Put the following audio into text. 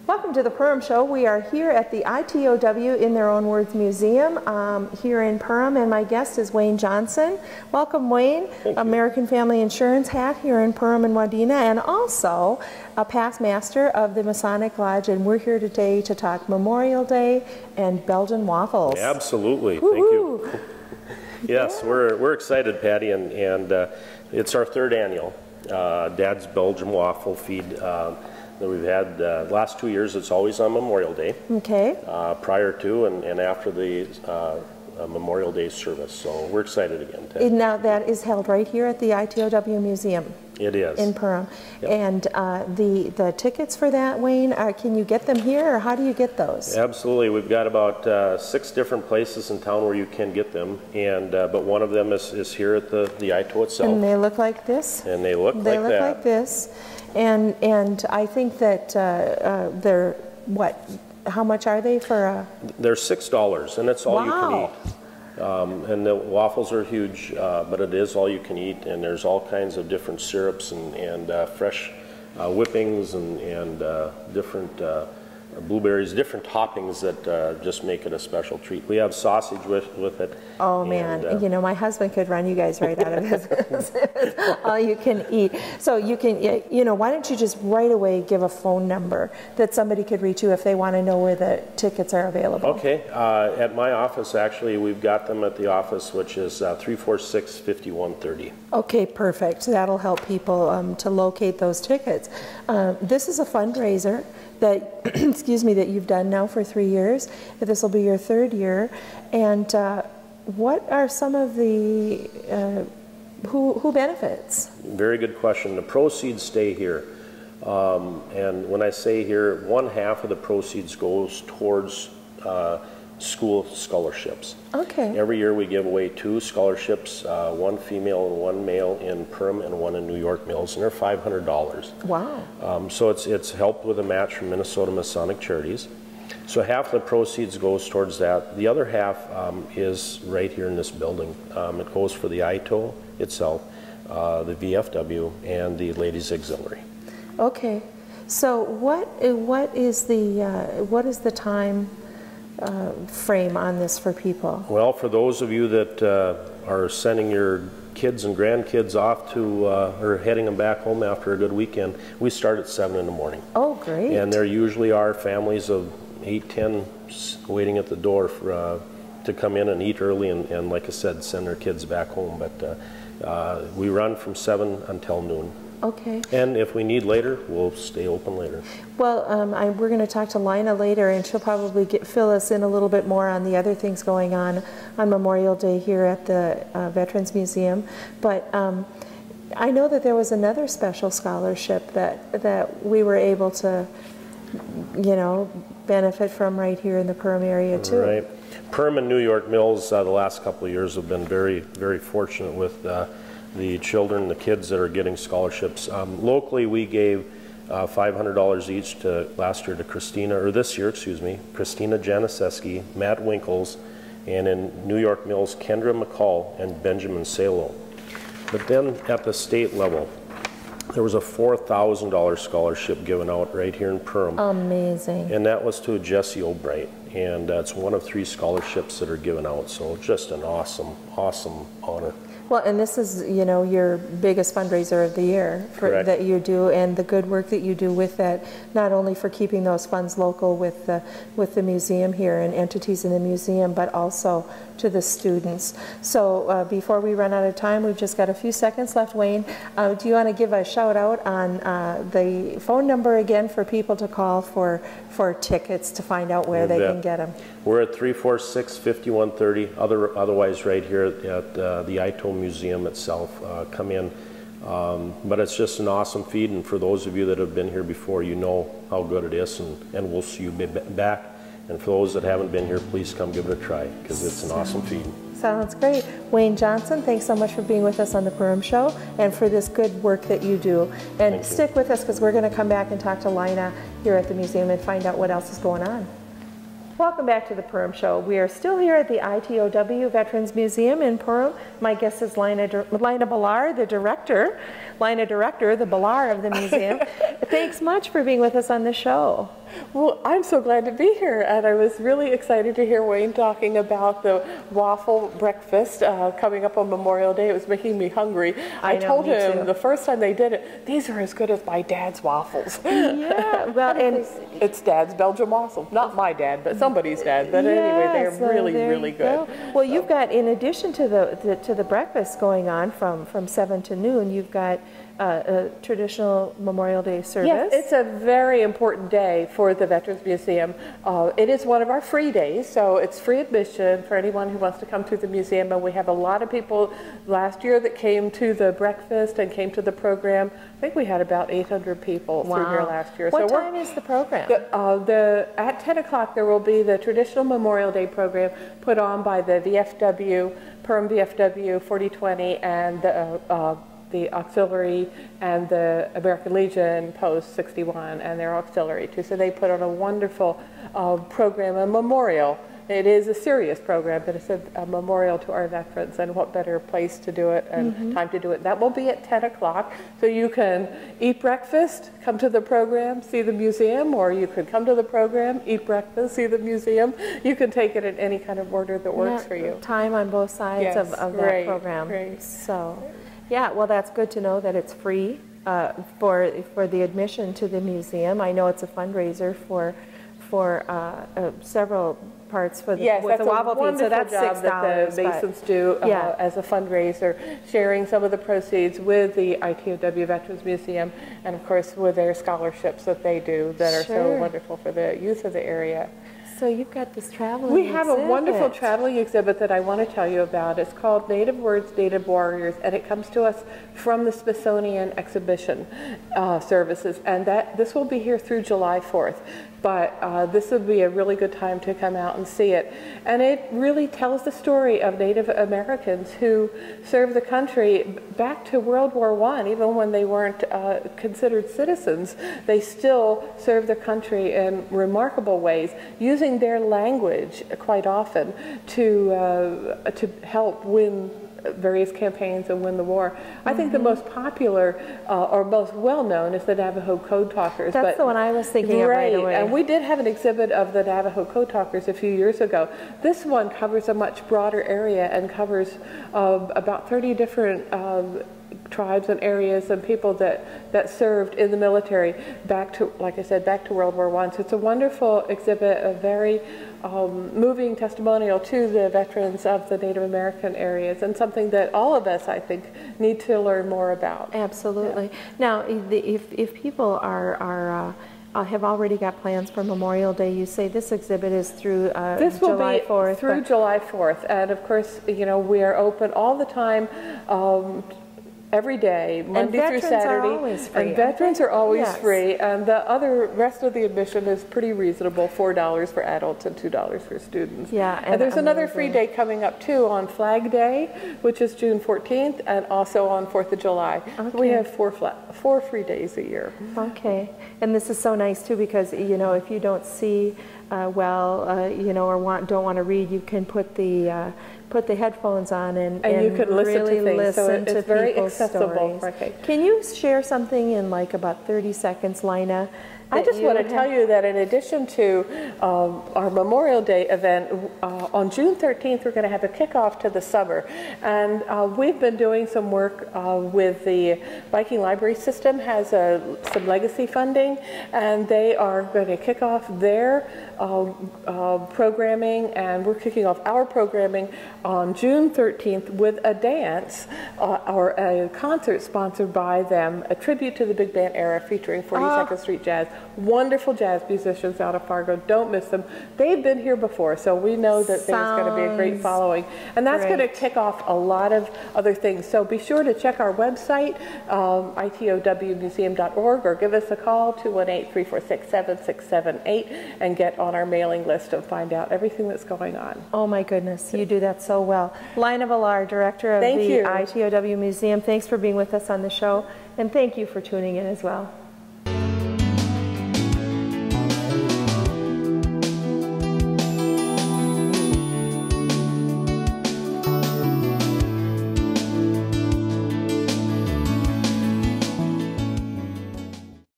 Welcome to the Perham Show. We are here at the ITOW in Their Own Words Museum here in Perham, and my guest is Wayne Johnson. Welcome, Wayne. American Family Insurance hat here in Perham and Wadena, and also a past master of the Masonic Lodge, and we're here today to talk Memorial Day and Belgian waffles. Absolutely. Thank you. Yes, we're excited, Patty, and it's our third annual Dad's Belgian Waffle Feed that we've had. The last 2 years, it's always on Memorial Day. Okay. Prior to and after the Memorial Day service. So we're excited again. Now that is held right here at the ITOW Museum. It is. In Perham. Yep. And the tickets for that, Wayne, can you get them here, or how do you get those? Absolutely. We've got about 6 different places in town where you can get them, and but one of them is here at the Itow itself. And they look like this? And they look like that. They look like this. And I think that they're, what, how much are they for a... They're $6, and that's all you can eat. And the waffles are huge, but it is all you can eat, and there's all kinds of different syrups and fresh whippings and different blueberries, different toppings that just make it a special treat. We have sausage with it. Oh man, you know, my husband could run you guys right out of business. All you can eat. So you can, you know, why don't you just right away give a phone number that somebody could reach you if they want to know where the tickets are available? Okay, at my office, actually, we've got them at the office, which is 346-5130. Okay, perfect. That'll help people to locate those tickets. This is a fundraiser that, excuse me, that you've done now for 3 years. This will be your 3rd year. And what are some of the, who benefits? Very good question. The proceeds stay here. And when I say here, 1/2 of the proceeds goes towards school scholarships. Okay. Every year we give away 2 scholarships, 1 female and 1 male in Perham and 1 in New York Mills, and they're $500. Wow. So it's helped with a match from Minnesota Masonic Charities. So 1/2 of the proceeds goes towards that. The other 1/2 is right here in this building. It goes for the Itow itself, the VFW, and the Ladies Auxiliary. Okay. So what is the time frame on this for people? Well, for those of you that are sending your kids and grandkids off to, or heading them back home after a good weekend, we start at 7 in the morning. Oh, great. And there usually are families of 8, 10 waiting at the door for, to come in and eat early and, like I said, send their kids back home. But we run from 7 until noon. Okay. And if we need later, we'll stay open later. Well, we're going to talk to Lina later, and she'll probably fill us in a little bit more on the other things going on Memorial Day here at the Veterans Museum. But I know that there was another special scholarship that we were able to, you know, benefit from right here in the Perham area too. Right. Perham and New York Mills the last couple of years have been very, very fortunate with the children, the kids that are getting scholarships. Locally, we gave $500 each last year to Christina, or this year, excuse me, Christina Janiszewski, Matt Winkles, and in New York Mills, Kendra McCall and Benjamin Salo. But then at the state level, there was a $4,000 scholarship given out right here in Perham. Amazing. And that was to Jesse Albright. And it's one of 3 scholarships that are given out. So just an awesome, awesome honor. Well, and this is, you know, your biggest fundraiser of the year that you do, and the good work that you do with that, not only for keeping those funds local with the museum here and entities in the museum, but also to the students. So before we run out of time, we've just got a few seconds left. Wayne, do you want to give a shout out on the phone number again for people to call for tickets to find out where they can get them? We're at 346-5130, otherwise right here at the Itow Museum itself. Come in. But it's just an awesome feed, and for those of you that have been here before, you know how good it is, and we'll see you back. And for those that haven't been here, please come give it a try, because it's an awesome feed. Sounds great. Wayne Johnson, thanks so much for being with us on the Perham Show and for this good work that you do. And stick with us, because we're going to come back and talk to Lina here at the museum and find out what else is going on. Welcome back to the Perham Show. We are still here at the ITOW Veterans Museum in Perham. My guest is Lina Ballar, the director, the Ballar of the museum. Thanks much for being with us on the show. Well, I'm so glad to be here, and I was really excited to hear Wayne talking about the waffle breakfast coming up on Memorial Day. It was making me hungry. I told him the first time they did it, these are as good as my dad's waffles. Yeah, well, and it's Dad's Belgian waffles. Not my dad, but somebody's dad. But anyway, they're really good. Well, you've got, in addition to the breakfast going on from 7 to noon, you've got a traditional Memorial Day service. Yes, it's a very important day for the Veterans Museum. It is one of our free days, so it's free admission for anyone who wants to come to the museum. And we have a lot of people last year that came to the breakfast and came to the program. I think we had about 800 people through here last year. What time is the program? At 10 o'clock there will be the traditional Memorial Day program put on by the VFW, Perm VFW 4020, and the auxiliary and the American Legion Post 61 and their auxiliary too. So they put on a wonderful program, a memorial. It is a serious program, but it's a memorial to our veterans, and what better place to do it and time to do it. That will be at 10 o'clock, so you can eat breakfast, come to the program, see the museum, or you could come to the program, eat breakfast, see the museum. You can take it in any kind of order that works for you. Time on both sides of that program. Great. So, yeah, well, that's good to know that it's free for the admission to the museum. I know it's a fundraiser for several parts for the, with the waffle pizza. So that's $6 that the Masons do as a fundraiser, sharing some of the proceeds with the ITOW Veterans Museum, and of course with their scholarships that they do that are so wonderful for the youth of the area. So you've got this traveling We have a wonderful traveling exhibit that I want to tell you about. It's called Native Words, Native Warriors, and it comes to us from the Smithsonian Exhibition Services, and this will be here through July 4th. But this would be a really good time to come out and see it. And it really tells the story of Native Americans who served the country back to World War I. Even when they weren't considered citizens, they still served their country in remarkable ways, using their language quite often to help win various campaigns and win the war. I think the most popular or most well-known is the Navajo Code Talkers. That's the one I was thinking of right away. And we did have an exhibit of the Navajo Code Talkers a few years ago. This one covers a much broader area and covers about 30 different tribes and areas and people that served in the military back to, like I said, back to World War I. So it's a wonderful exhibit, a very moving testimonial to the veterans of the Native American areas, and something that all of us, I think, need to learn more about. Absolutely. Now, if people have already got plans for Memorial Day, you say this exhibit is through July 4th. Through July 4th, and of course, you know, we are open all the time. Every day, Monday through Saturday, and veterans are always free, and the rest of the admission is pretty reasonable, $4 for adults and $2 for students. Yeah, and there's another free day coming up too on Flag Day, which is June 14th, and also on 4th of July. Okay. We have four free days a year. Okay, and this is so nice too, because you know, if you don't see you know, or don't want to read, you can put the headphones on and you can listen really to things. listen so to it's very people's accessible. stories. Okay. Can you share something in like about 30 seconds, Lina? I just want to tell you that in addition to our Memorial Day event, on June 13th, we're going to have a kickoff to the summer. And we've been doing some work with the Viking Library System, has some legacy funding, and they are going to kick off their programming, and we're kicking off our programming on June 13th with a dance or a concert sponsored by them, a tribute to the big band era featuring 42nd Street Jazz. Wonderful jazz musicians out of Fargo. Don't miss them. They've been here before, so we know that there's going to be a great following. And that's going to kick off a lot of other things. So be sure to check our website, itowmuseum.org, or give us a call, 218-346-7678, and get on our mailing list and find out everything that's going on. Oh my goodness, you do that so well. Lina Villar, Director of the ITOW Museum, thanks for being with us on the show, and thank you for tuning in as well.